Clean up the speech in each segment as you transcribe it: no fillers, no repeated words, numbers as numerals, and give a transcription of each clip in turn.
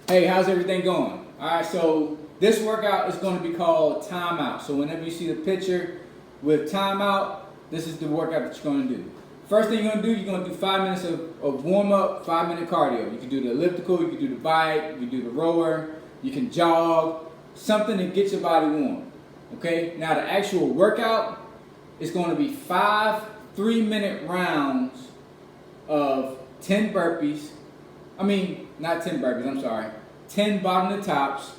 Hey, how's everything going? Alright, so this workout is going to be called timeout. So whenever you see the picture with timeout, this is the workout that you're going to do. First thing you're going to do, you're going to do 5 minutes of warm-up, 5-minute cardio. You can do the elliptical, you can do the bike, you can do the rower, you can jog, something to get your body warm. Okay, now the actual workout is going to be 5 3-minute rounds of 10 burpees. Not 10 burpees, I'm sorry. 10 bottom to tops,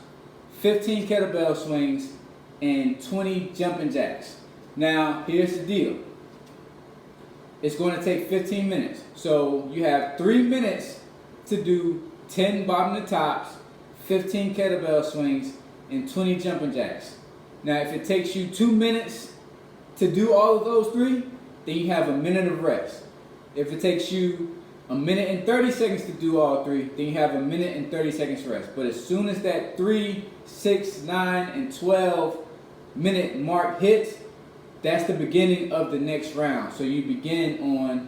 15 kettlebell swings, and 20 jumping jacks. Now, here's the deal. It's going to take 15 minutes. So you have 3 minutes to do 10 bottom to tops, 15 kettlebell swings, and 20 jumping jacks. Now, if it takes you 2 minutes to do all of those 3, then you have a minute of rest. If it takes you a minute and 30 seconds to do all 3, then you have a minute and 30 seconds rest. But as soon as that 3, 6, 9, and 12 minute mark hits, that's the beginning of the next round. So you begin on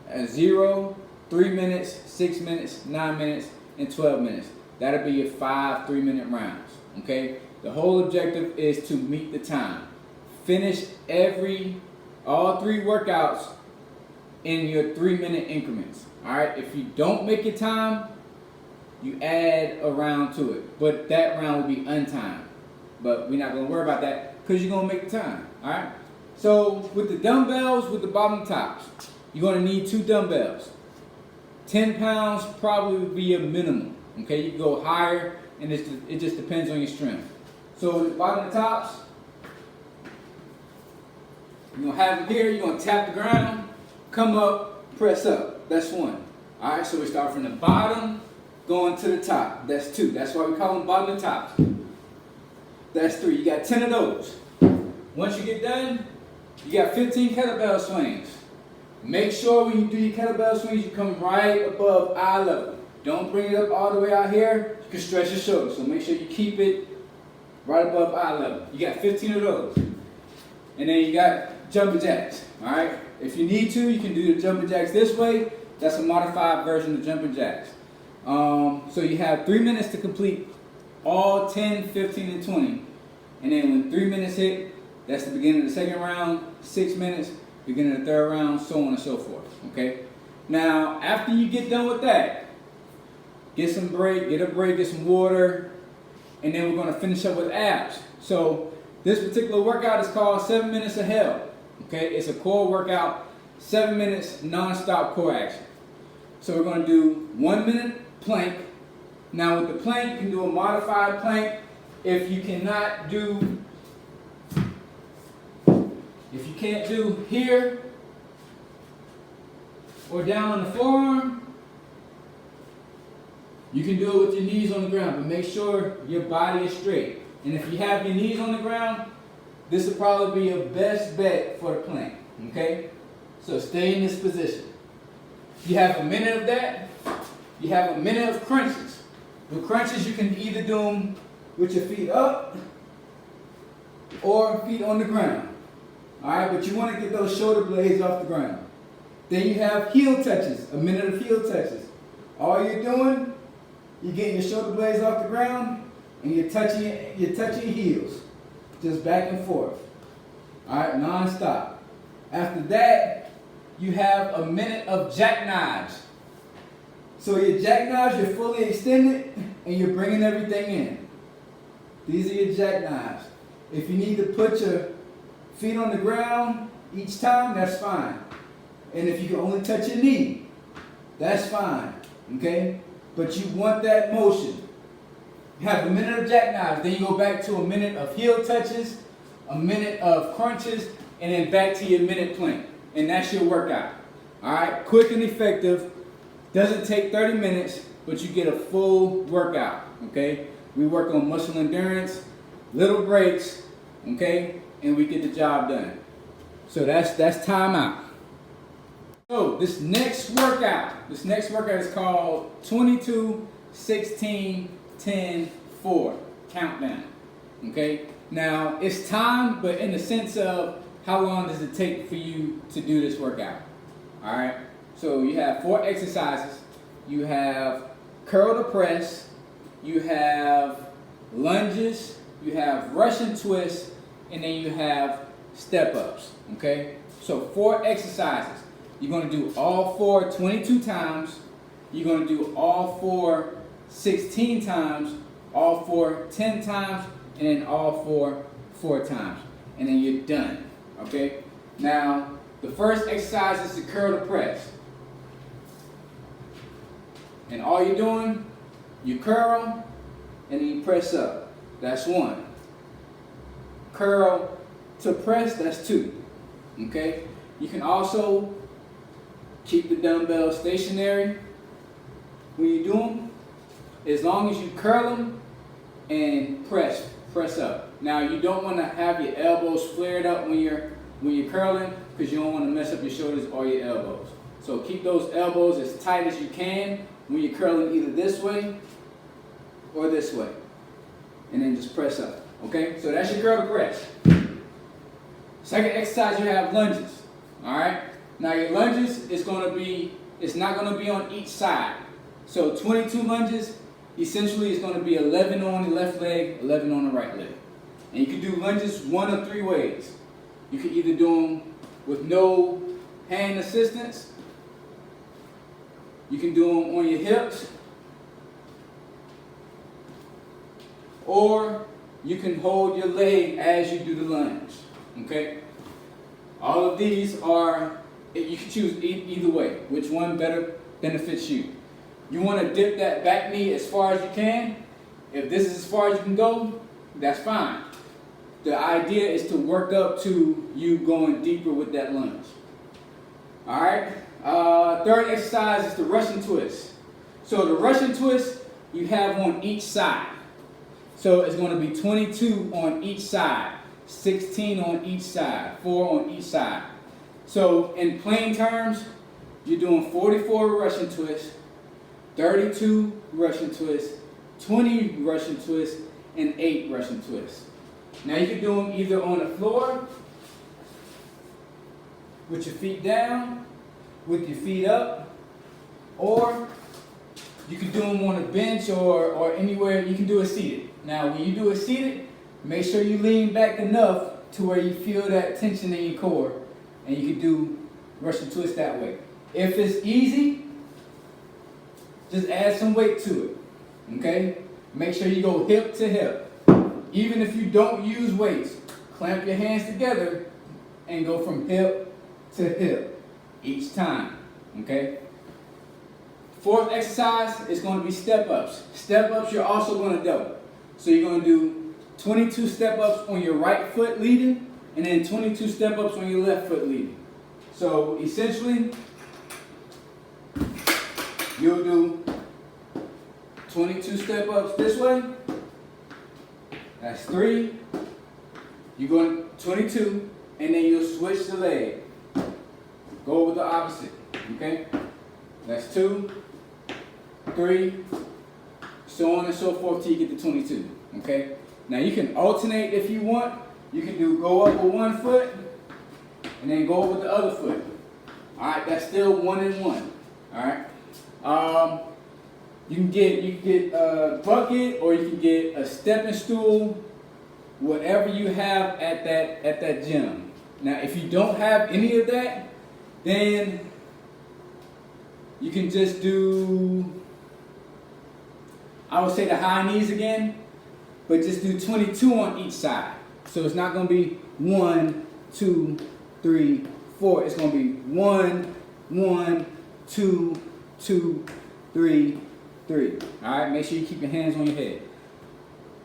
a 0, 3 minutes, 6 minutes, 9 minutes, and 12 minutes. That'll be your 5 3-minute rounds. Okay? The whole objective is to meet the time. Finish all 3 workouts in your 3-minute increments. Alright, if you don't make your time, you add a round to it. But that round will be untimed. But we're not going to worry about that because you're going to make the time. Alright? So with the dumbbells, with the bottom tops, you're going to need 2 dumbbells. 10 pounds probably would be a minimum. Okay, you can go higher, and it just depends on your strength. So with the bottom tops, you're going to have them here, you're going to tap the ground, come up, press up. That's 1. Alright, so we start from the bottom, going to the top. That's 2. That's why we call them bottom to tops. That's 3. You got 10 of those. Once you get done, you got 15 kettlebell swings. Make sure when you do your kettlebell swings, you come right above eye level. Don't bring it up all the way out here. You can stretch your shoulders. So make sure you keep it right above eye level. You got 15 of those. And then you got jumping jacks. Alright? If you need to, you can do the jumping jacks this way. That's a modified version of jumping jacks. So you have 3 minutes to complete all 10, 15, and 20. And then when 3 minutes hit, that's the beginning of the second round. 6 minutes, beginning of the third round, so on and so forth. Okay? Now, after you get done with that, get a break, get some water, and then we're going to finish up with abs. So this particular workout is called 7 Minutes of Hell. Okay, it's a core workout, 7 minutes non-stop core action. So we're going to do 1 minute plank. Now with the plank, you can do a modified plank. If you can't do here or down on the forearm, you can do it with your knees on the ground, but make sure your body is straight. And if you have your knees on the ground, this will probably be your best bet for the plank. Okay? So stay in this position. You have a minute of that. You have a minute of crunches. With crunches, you can either do them with your feet up or feet on the ground. Alright, but you want to get those shoulder blades off the ground. Then you have heel touches, a minute of heel touches. All you're doing, you're getting your shoulder blades off the ground and you're touching your heels. Just back and forth. Alright, non-stop. After that, you have a minute of jackknives. So your jackknives, you're fully extended and you're bringing everything in. These are your jackknives. If you need to put your feet on the ground each time, that's fine. And if you can only touch your knee, that's fine. Okay? But you want that motion. You have a minute of jackknives, then you go back to a minute of heel touches, a minute of crunches, and then back to your minute plank. And that's your workout. Alright? Quick and effective. Doesn't take 30 minutes, but you get a full workout. Okay? We work on muscle endurance, little breaks, okay? And we get the job done. So that's time out. So this next workout is called 22, 16, 10, 4 countdown. Okay? Now it's time, but in the sense of how long does it take for you to do this workout? Alright? So you have 4 exercises. You have curl to press, you have lunges, you have Russian twists, and then you have step ups, okay? So 4 exercises. You're gonna do all 4 22 times, you're gonna do all 4 16 times, all 4 10 times, and then all 4 times. And then you're done, okay? Now, the first exercise is the curl to press. And all you're doing, you curl, and then you press up. That's 1. Curl to press, that's 2. Okay? You can also keep the dumbbells stationary when you do them, as long as you curl them and press up. Now you don't want to have your elbows flared up when you're curling, because you don't want to mess up your shoulders or your elbows. So keep those elbows as tight as you can when you're curling, either this way or this way. And then just press up. Okay? So that's your curl to press. Second exercise, you have lunges. Alright? Now your lunges it's not going to be on each side. So 22 lunges, essentially is going to be 11 on the left leg, 11 on the right leg. And you can do lunges 1 of 3 ways. You can either do them with no hand assistance. You can do them on your hips. Or you can hold your leg as you do the lunge. Okay? All of these are, you can choose either way, which one better benefits you. You want to dip that back knee as far as you can. If this is as far as you can go, that's fine. The idea is to work up to you going deeper with that lunge. Alright? Third exercise is the Russian twist. So the Russian twist you have on each side. So it's going to be 22 on each side, 16 on each side, 4 on each side. So in plain terms, you're doing 44 Russian twists, 32 Russian twists, 20 Russian twists, and 8 Russian twists. Now you can do them either on the floor, with your feet down, with your feet up, or you can do them on a bench or anywhere. You can do it seated. Now when you do it seated, make sure you lean back enough to where you feel that tension in your core, and you can do Russian twist that way. If it's easy, just add some weight to it, okay? Make sure you go hip to hip. Even if you don't use weights, clamp your hands together and go from hip to hip each time, okay? Fourth exercise is going to be step-ups. Step-ups you're also going to double. So you're going to do 22 step-ups on your right foot leading, and then 22 step-ups on your left foot leading. So essentially, you'll do 22 step-ups this way. That's 3. You're going 22, and then you'll switch the leg. Go with the opposite, okay? That's 2, 3, so on and so forth till you get to 22, okay? Now you can alternate if you want. You can go up with one foot, and then go with the other foot. All right, that's still 1 and 1. All right. You can get a bucket, or you can get a stepping stool, whatever you have at that gym. Now, if you don't have any of that, then you can just do, I would say, the high knees again, but just do 22 on each side. So it's not going to be 1, 2, 3, 4. It's going to be 1, 1, 2, 2, 3, 3. All right, make sure you keep your hands on your head.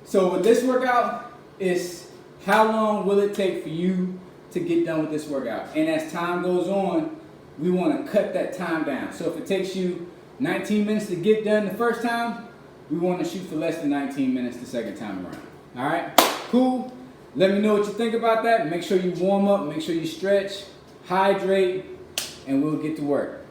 So with this workout, it's how long will it take for you to get done with this workout? And as time goes on, we want to cut that time down. So if it takes you 19 minutes to get done the first time, we want to shoot for less than 19 minutes the second time around. All right, cool. Let me know what you think about that. Make sure you warm up, make sure you stretch, hydrate, and we'll get to work.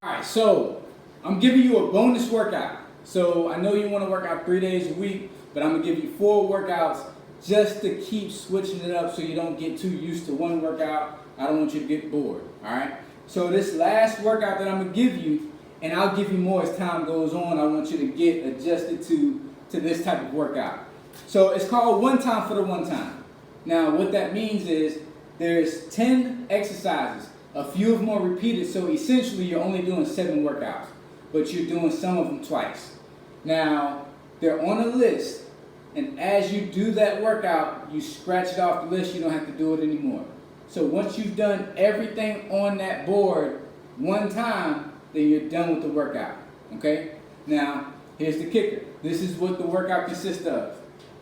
All right, so I'm giving you a bonus workout. So I know you want to work out 3 days a week, but I'm going to give you 4 workouts just to keep switching it up so you don't get too used to one workout. I don't want you to get bored, all right? So this last workout that I'm going to give you and I'll give you more as time goes on. I want you to get adjusted to this type of workout. So it's called one time for the one time. Now what that means is there's 10 exercises. A few of them are repeated, so essentially you're only doing 7 workouts, but you're doing some of them twice. Now, they're on a list, and as you do that workout, you scratch it off the list, you don't have to do it anymore. So once you've done everything on that board one time, then you're done with the workout, okay? Now, here's the kicker. This is what the workout consists of.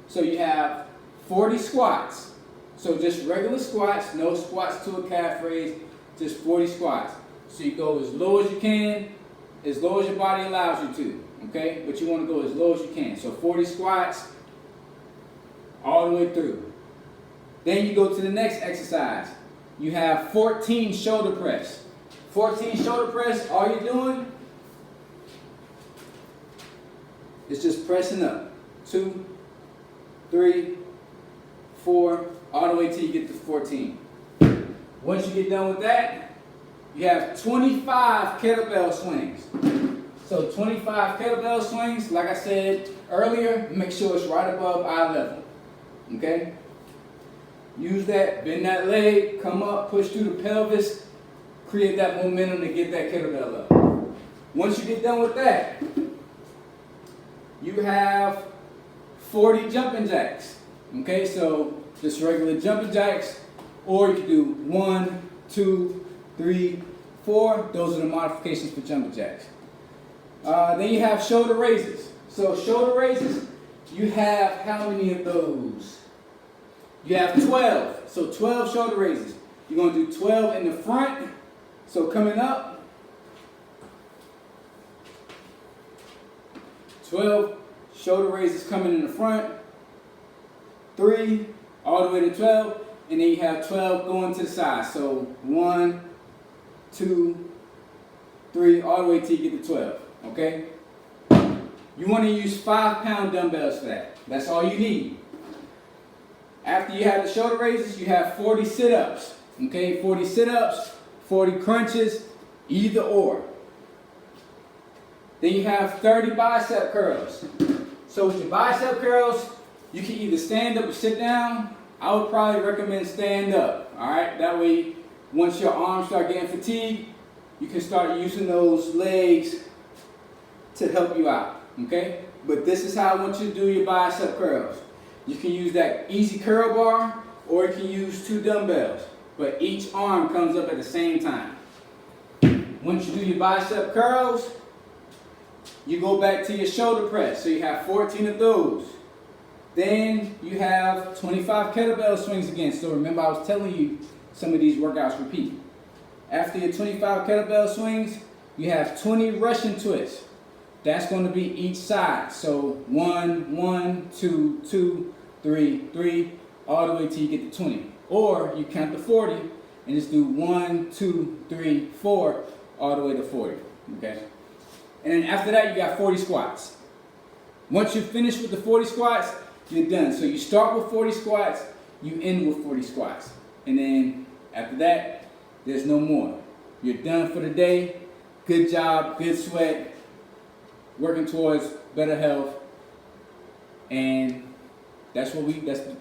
So you have 40 squats. So just regular squats, no squats to a calf raise, just 40 squats. So you go as low as you can, as low as your body allows you to, okay? But you want to go as low as you can. So 40 squats all the way through. Then you go to the next exercise. You have 14 shoulder press. 14 shoulder press, all you're doing is just pressing up. 2, 3, 4, all the way till you get to 14. Once you get done with that, you have 25 kettlebell swings. So 25 kettlebell swings, like I said earlier, make sure it's right above eye level. Okay? Use that, bend that leg, come up, push through the pelvis, create that momentum to get that kettlebell up. Once you get done with that, you have 40 jumping jacks. Okay, so just regular jumping jacks, or you can do 1, 2, 3, 4. Those are the modifications for jumping jacks. Then you have shoulder raises. So shoulder raises, you have how many of those? You have 12. So 12 shoulder raises. You're going to do 12 in the front. So coming up, 12 shoulder raises coming in the front, 3 all the way to 12, and then you have 12 going to the side. So 1, 2, 3, all the way till you get to 12. Okay? You want to use 5-pound dumbbells for that. That's all you need. After you have the shoulder raises, you have 40 sit-ups. Okay? 40 sit-ups, 40 crunches, either or. Then you have 30 bicep curls. So with your bicep curls, you can either stand up or sit down. I would probably recommend stand up. Alright? That way, once your arms start getting fatigued, you can start using those legs to help you out. Okay? But this is how I want you to do your bicep curls. You can use that easy curl bar, or you can use 2 dumbbells. But each arm comes up at the same time. Once you do your bicep curls, you go back to your shoulder press. So you have 14 of those. Then you have 25 kettlebell swings again. So remember, I was telling you some of these workouts repeat. After your 25 kettlebell swings, you have 20 Russian twists. That's going to be each side. So 1, 1, 2, 2, 3, 3, all the way till you get to 20. Or you count to 40 and just do 1, 2, 3, 4, all the way to 40. Okay? And then after that, you got 40 squats. Once you're finished with the 40 squats, you're done. So you start with 40 squats, you end with 40 squats. And then after that, there's no more. You're done for the day. Good job, good sweat, working towards better health. And that's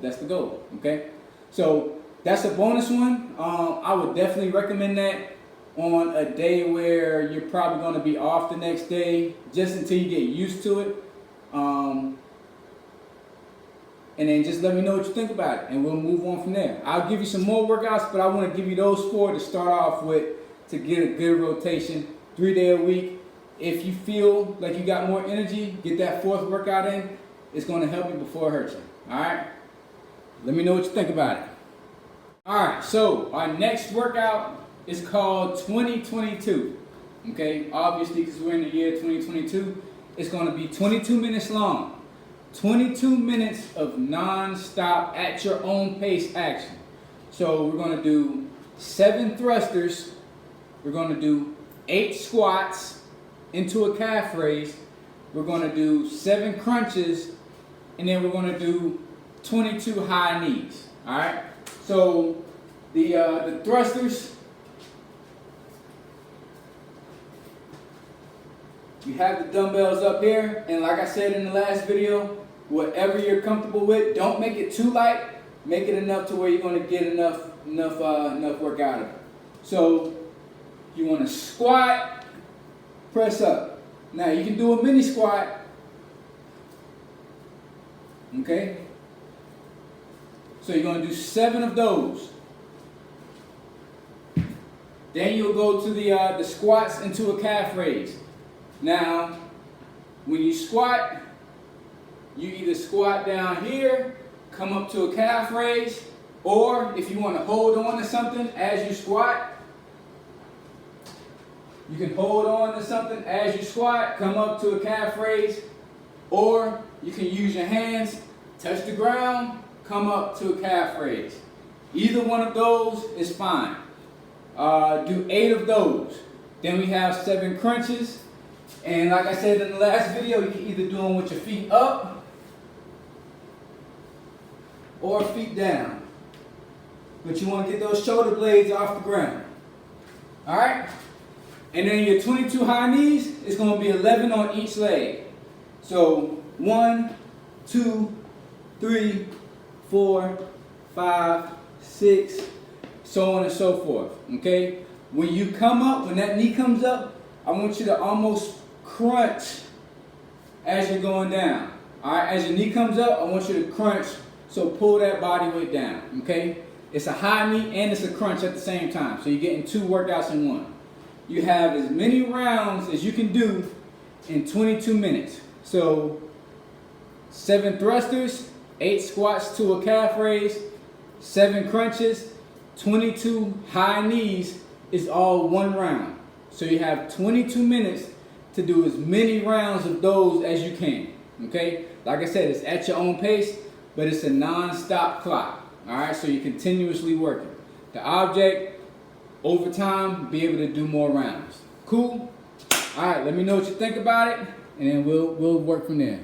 that's the goal, okay? So that's a bonus one. I would definitely recommend that on a day where you're probably going to be off the next day, just until you get used to it. And then just let me know what you think about it, and we'll move on from there. I'll give you some more workouts, but I want to give you those 4 to start off with to get a good rotation, 3 days a week. If you feel like you got more energy, get that 4th workout in. It's going to help you before it hurts you. All right? Let me know what you think about it. All right, so our next workout is called 2022. Okay, obviously because we're in the year 2022, it's going to be 22 minutes long. 22 minutes of non-stop at your own pace action. So we're going to do 7 thrusters. We're going to do 8 squats into a calf raise. We're going to do 7 crunches, and then we're going to do 22 high knees. All right. So the thrusters. You have the dumbbells up here, and like I said in the last video, whatever you're comfortable with, don't make it too light. Make it enough to where you're going to get enough work out of it. So you want to squat, press up. Now you can do a mini squat. Okay? So you're going to do 7 of those. Then you'll go to the squats into a calf raise. Now, when you squat, you either squat down here, come up to a calf raise, or if you want to hold on to something as you squat, you can hold on to something as you squat, come up to a calf raise, or you can use your hands, touch the ground, come up to a calf raise. Either one of those is fine. Do 8 of those. Then we have 7 crunches. And like I said in the last video, you can either do them with your feet up or feet down. But you want to get those shoulder blades off the ground. Alright? And then your 22 high knees is going to be 11 on each leg. So 1, 2, 3, 4, 5, 6, so on and so forth. Okay? When you come up, when that knee comes up, I want you to almost crunch as you're going down. Alright? As your knee comes up, I want you to crunch, so pull that body weight down. Okay? It's a high knee and it's a crunch at the same time. So you're getting 2 workouts in one. You have as many rounds as you can do in 22 minutes. So 7 thrusters, 8 squats to a calf raise, 7 crunches, 22 high knees is all 1 round. So you have 22 minutes to do as many rounds of those as you can. Okay? Like I said, it's at your own pace, but it's a non-stop clock. Alright, so you're continuously working. The object, over time, be able to do more rounds. Cool? Alright, let me know what you think about it, and then we'll work from there.